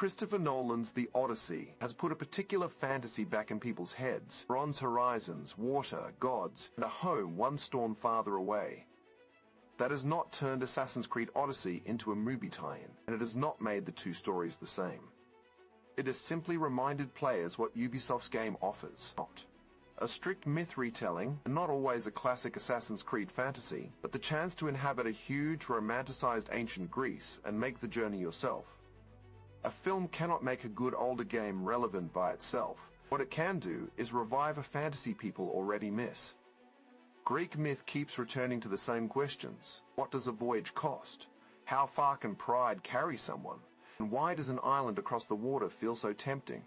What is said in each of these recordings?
Christopher Nolan's The Odyssey has put a particular fantasy back in people's heads. Bronze horizons, water, gods, and a home one storm farther away. That has not turned Assassin's Creed Odyssey into a movie tie-in, and it has not made the two stories the same. It has simply reminded players what Ubisoft's game offers. Not a strict myth retelling, and not always a classic Assassin's Creed fantasy, but the chance to inhabit a huge, romanticized ancient Greece and make the journey yourself. A film cannot make a good older game relevant by itself. What it can do is revive a fantasy people already miss. Greek myth keeps returning to the same questions. What does a voyage cost? How far can pride carry someone? And why does an island across the water feel so tempting?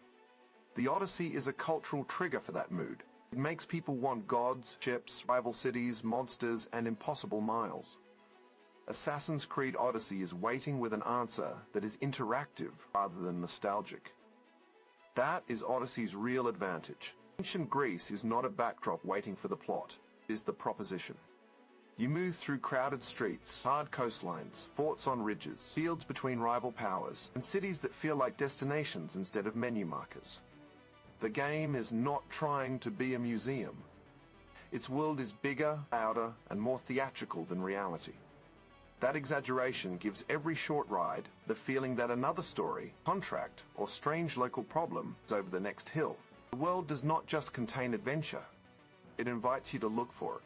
The Odyssey is a cultural trigger for that mood. It makes people want gods, ships, rival cities, monsters, and impossible miles. Assassin's Creed Odyssey is waiting with an answer that is interactive rather than nostalgic. That is Odyssey's real advantage. Ancient Greece is not a backdrop waiting for the plot. It is the proposition. You move through crowded streets, hard coastlines, forts on ridges, fields between rival powers, and cities that feel like destinations instead of menu markers. The game is not trying to be a museum. Its world is bigger, louder, and more theatrical than reality. That exaggeration gives every short ride the feeling that another story, contract, or strange local problem is over the next hill. The world does not just contain adventure. It invites you to look for it.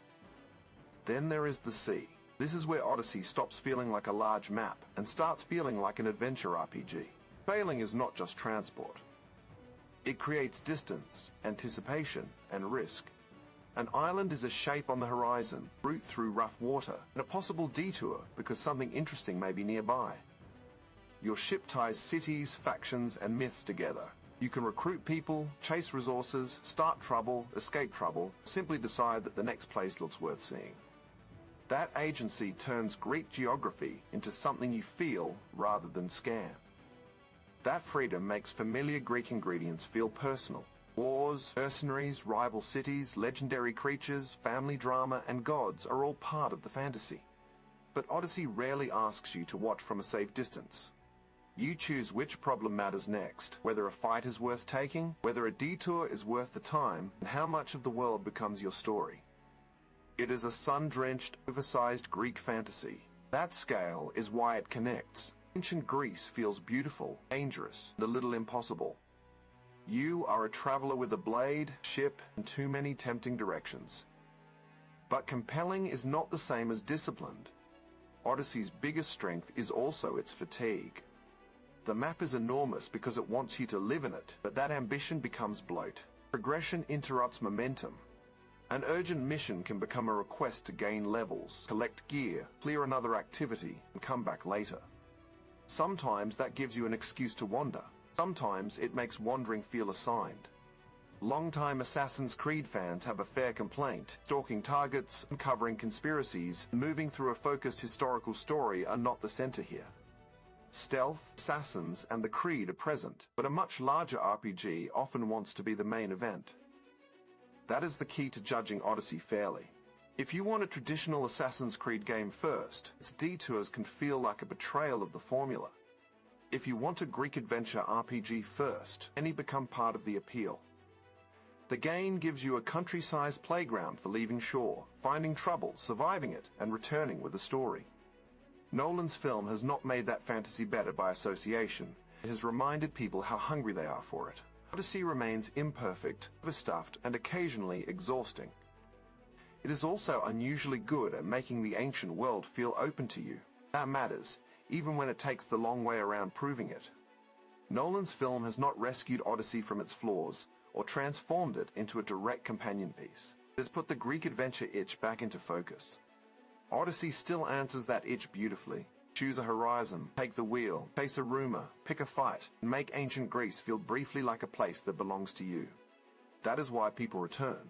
Then there is the sea. This is where Odyssey stops feeling like a large map and starts feeling like an adventure RPG. Sailing is not just transport. It creates distance, anticipation, and risk. An island is a shape on the horizon, route through rough water, and a possible detour because something interesting may be nearby. Your ship ties cities, factions, and myths together. You can recruit people, chase resources, start trouble, escape trouble, simply decide that the next place looks worth seeing. That agency turns Greek geography into something you feel rather than scan. That freedom makes familiar Greek ingredients feel personal. Wars, mercenaries, rival cities, legendary creatures, family drama, and gods are all part of the fantasy. But Odyssey rarely asks you to watch from a safe distance. You choose which problem matters next, whether a fight is worth taking, whether a detour is worth the time, and how much of the world becomes your story. It is a sun-drenched, oversized Greek fantasy. That scale is why it connects. Ancient Greece feels beautiful, dangerous, and a little impossible. You are a traveler with a blade, ship, and too many tempting directions. But compelling is not the same as disciplined. Odyssey's biggest strength is also its fatigue. The map is enormous because it wants you to live in it, but that ambition becomes bloat. Progression interrupts momentum. An urgent mission can become a request to gain levels, collect gear, clear another activity, and come back later. Sometimes that gives you an excuse to wander. Sometimes it makes wandering feel assigned. Longtime Assassin's Creed fans have a fair complaint. Stalking targets, uncovering conspiracies, and moving through a focused historical story are not the center here. Stealth, assassins, and the Creed are present, but a much larger RPG often wants to be the main event. That is the key to judging Odyssey fairly. If you want a traditional Assassin's Creed game first, its detours can feel like a betrayal of the formula. If you want a Greek adventure RPG first, any become part of the appeal. The game gives you a country-sized playground for leaving shore, finding trouble, surviving it, and returning with a story. Nolan's film has not made that fantasy better by association. It has reminded people how hungry they are for it. Odyssey remains imperfect, overstuffed, and occasionally exhausting. It is also unusually good at making the ancient world feel open to you. That matters, even when it takes the long way around proving it. Nolan's film has not rescued Odyssey from its flaws, or transformed it into a direct companion piece. It has put the Greek adventure itch back into focus. Odyssey still answers that itch beautifully. Choose a horizon, take the wheel, chase a rumor, pick a fight, and make ancient Greece feel briefly like a place that belongs to you. That is why people return.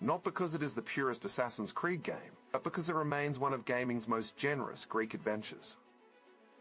Not because it is the purest Assassin's Creed game, but because it remains one of gaming's most generous Greek adventures.